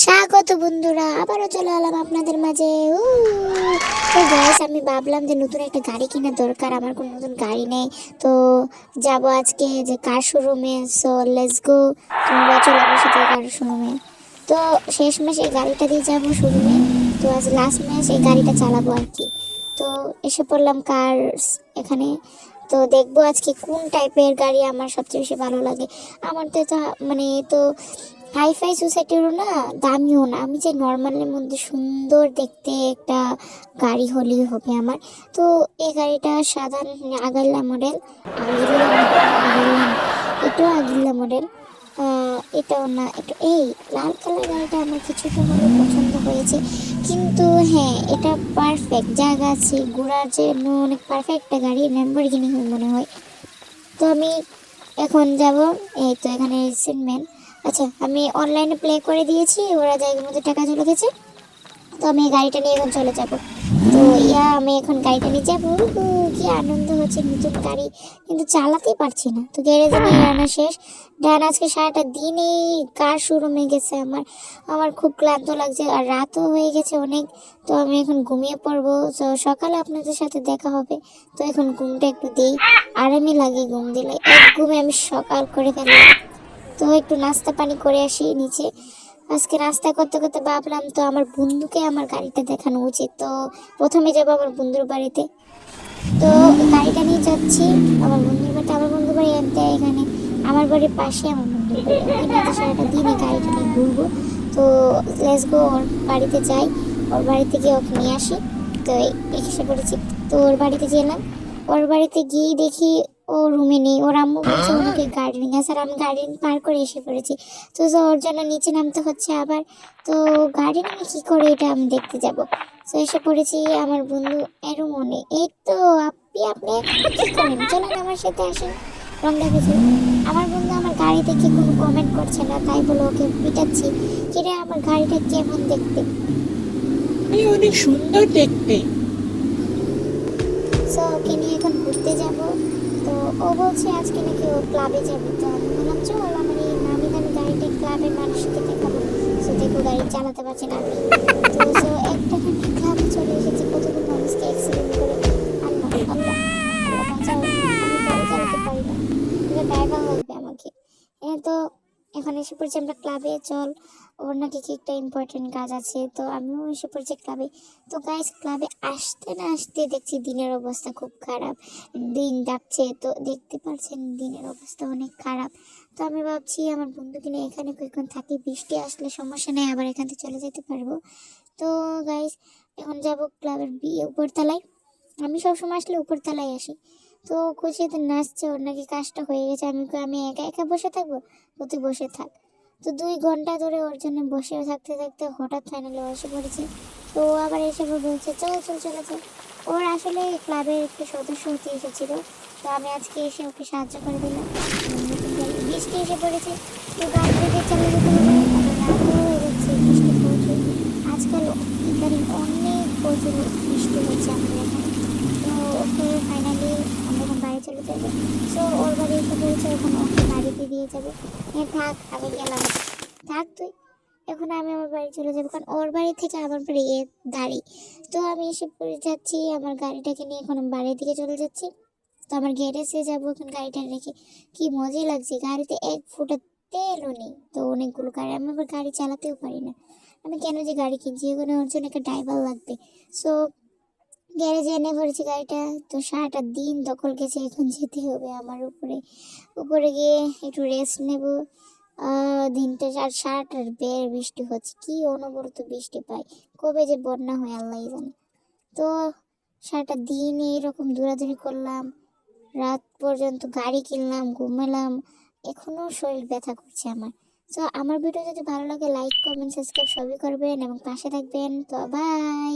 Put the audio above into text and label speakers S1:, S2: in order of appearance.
S1: স্বাগত বন্ধুরা, আবারও চলে এলাম আপনাদের মাঝে। তো গাইস, আমি ভাবলাম যে নতুন একটা গাড়ি কেনার দরকার, আমার কোনো নতুন গাড়ি নেই। তো যাব আজকে যে কার শোরুমে। সো লেটস গো, তোমরা চলো আমার সাথে কার শোরুমে। তো শেষ মাসে এই গাড়িটা দিয়ে যাবো শোরুমে। তো আজ লাস্ট মাস এই গাড়িটা চালাবো আর কি। তো এসে পড়লাম কার এখানে। তো দেখবো আজকে কোন টাইপের গাড়ি আমার সবচেয়ে বেশি ভালো লাগে। আমার তো এটা মানে তো হাইফাই সোসাইটিরও না, দামিও না, আমি যে নর্মালের মধ্যে সুন্দর দেখতে একটা গাড়ি হলেই হবে আমার। তো এই গাড়িটা সাধারণ আগাল্লা মডেল, আগাল্লা এটাও আগাল্লা মডেল, এটাও না, এটা এই লাল কালার গাড়িটা আমার কিছুটা হলেও পছন্দ হয়েছে। কিন্তু হ্যাঁ, এটা পারফেক্ট জায়গা আছে ঘোরার জন্য, অনেক পারফেক্ট একটা গাড়ি, ল্যাম্বরগিনি মনে হয়। তো আমি এখন যাব, এই তো এখানে রিসেন্টমেন্ট। আচ্ছা, আমি অনলাইনে প্লে করে দিয়েছি, ওরা জায়গার মধ্যে টাকা চলে গেছে। তো আমি এই গাড়িটা নিয়ে এখন চলে যাব। তো আমি এখন গাড়িটা নিয়ে যাবো। কি আনন্দ হচ্ছে, নতুন গাড়ি, কিন্তু চালাতেই পারছি না। তো গ্যারেজে নিয়ে আনা শেষ। ডান আজকে সারাটা দিনেই কার শোরুমে গেছে আমার আমার খুব ক্লান্ত লাগছে, আর রাতও হয়ে গেছে অনেক। তো আমি এখন ঘুমিয়ে পড়বো। তো সকালে আপনাদের সাথে দেখা হবে। তো এখন ঘুমটা একটু দিই, আরামই লাগে ঘুম দিলে, এক ঘুমে আমি সকাল করে ফেললাম। তো একটু নাস্তা পানি করে আসি নিচে। আজকে নাস্তা করতে করতে ভাবলাম তো আমার বন্ধুকে আমার গাড়িটা দেখানো উচিত। তো প্রথমে যাবো আমার বন্ধুর বাড়িতে। তো গাড়িটা নিয়ে যাচ্ছি আমার বন্ধুর বাড়িতে। আমার বন্ধুর বাড়ি এখানে, আমার বাড়ির পাশে আমার বন্ধুর বাড়ি। ওখানে আজ সারাটা দিন এই গাড়িটা নিয়ে ঘুরবো। তো লেটস গো, ওর বাড়িতে যাই, ওর বাড়িতে গিয়ে ওকে নিয়ে আসি। তো এসে পড়েছি। তো ওর বাড়িতে গেলাম। ওর বাড়িতে গিয়ে দেখি ও রুমে নেই, ওর আম্মু বলছে ওনাকে গার্ডেনিং আছে, আর আমি গার্ডেন পার করে এসে পড়েছি। তো ওর জন্য নিচে নামতে হচ্ছে আবার। তো গার্ডেনিং কি করে এটা আমি দেখতে যাব। তো এসে পড়েছি আমার বন্ধু এর মনে। এই তো আপনি এখন কি করেন, চলেন আমার সাথে আসেন, রং দেখেছি। আমার বন্ধু আমার গাড়ি দেখে কোনো কমেন্ট করছে না, তাই বলে ওকে পিটাচ্ছি। কিরে, আমার গাড়িটা কেমন দেখতে?
S2: অনেক সুন্দর দেখতে।
S1: সো ওকে নিয়ে এখন ঘুরতে যাব। তো ও বলছে আজকে নাকি ও ক্লাবে যাবে। তো আমি বললাম চল, আমার এই নামি দামি গাড়িটা ক্লাবের মানুষকে দেখাবো। সো দেখো গাড়ি চালাতে পারছে না আমি। তো সো একটা খানি ক্লাবে চলে এসেছি, কতগুলো মানুষকে অ্যাক্সিডেন্ট করে। আল্লাহ আল্লাহ আল্লাহ বাঁচাও, আমি গাড়ি চালাতে পারি না, এটা ড্রাইভার লাগবে আমাকে। তো এখন এসে পড়ছি আমরা ক্লাবে। চল, ওর নাকি কি একটা ইম্পর্টেন্ট কাজ আছে। তো আমিও এসে পড়ছি ক্লাবে। তো গাইস, ক্লাবে আসতে না আসতে দেখছি দিনের অবস্থা খুব খারাপ, দিন ডাকছে। তো দেখতে পাচ্ছেন দিনের অবস্থা অনেক খারাপ। তো আমি ভাবছি আমার বন্ধুকে নিয়ে এখানে কয়েকক্ষণ থাকি, বৃষ্টি আসলে সমস্যা নেই, আবার এখান থেকে চলে যেতে পারবো। তো গাইস, এখন যাব ক্লাবের উপরতলায়। আমি সবসময় আসলে উপরতলায় আসি। তো খুশিতে নাচছে, ওর নাকি কাজটা হয়ে গেছে। আমি একা একা বসে থাকবো? তো তুই বসে থাক। তো 2 ঘন্টা ধরে ওর জন্য বসে থাকতে থাকতে হঠাৎ ফাইনালি এসে পড়েছে। তো ও আবার এসে বলছে চল চল চলে চল। ওর আসলে ক্লাবের একটু সদস্য হতে এসেছিল। তো আমি আজকে এসে ওকে সাহায্য করে দিলাম। বৃষ্টি এসে পড়েছে, তো গাড়ি রেখে চলে যেতে হবে। রাতও হয়ে যাচ্ছে, বৃষ্টি প্রচুর। আজকাল ইদানিং অনেক প্রচুর বৃষ্টি হচ্ছে আমাদের এখানে। তো ওকে ফাইনালি আমরা এখন বাড়ি চলে যাবো। সো ওর বাড়ি এসে পড়েছে, এখন ওকে বাড়িতে দিয়ে যাবো। হ্যাঁ থাক, আমি গেলাম, থাক তুই। এখন আমি আমার বাড়ি চলে যাবো, কারণ ওর বাড়ি থেকে আমার বাড়ি দাঁড়ি। তো আমি এসে পড়ে যাচ্ছি আমার গাড়িটাকে নিয়ে, এখন আমি বাড়ির দিকে চলে যাচ্ছি। তো আমার গ্যারেজে যাবো এখন গাড়িটা রেখে। কি মজাই লাগছে, গাড়িতে এক ফোঁটা তেলও নেই। তো অনেকগুলো গাড়ি, আমি আবার গাড়ি চালাতেও পারি না। আমি কেন যে গাড়ি কিনছি, ওখানে ওর জন্য একটা ড্রাইভার লাগবে। সো গ্যারেজে এনে পড়েছি গাড়িটা। তো সারাটা দিন দখল গেছে, এখন যেতে হবে আমার উপরে। উপরে গিয়ে একটু রেস্ট নেব। দিনটা আর সারাটার বৃষ্টি হচ্ছে, কি অনবরত বৃষ্টি পাই, কবে যে বন্যা হয় আল্লাহ জানে। তো সারাটা দিন এরকম দৌড়াদৌড়ি করলাম, রাত পর্যন্ত গাড়ি কিনলাম, ঘুমালাম, এখনো শরীর ব্যথা করছে আমার। তো আমার ভিডিও যদি ভালো লাগে লাইক কমেন্ট সাবস্ক্রাইব সবই করবেন এবং পাশে থাকবেন। তো বাই।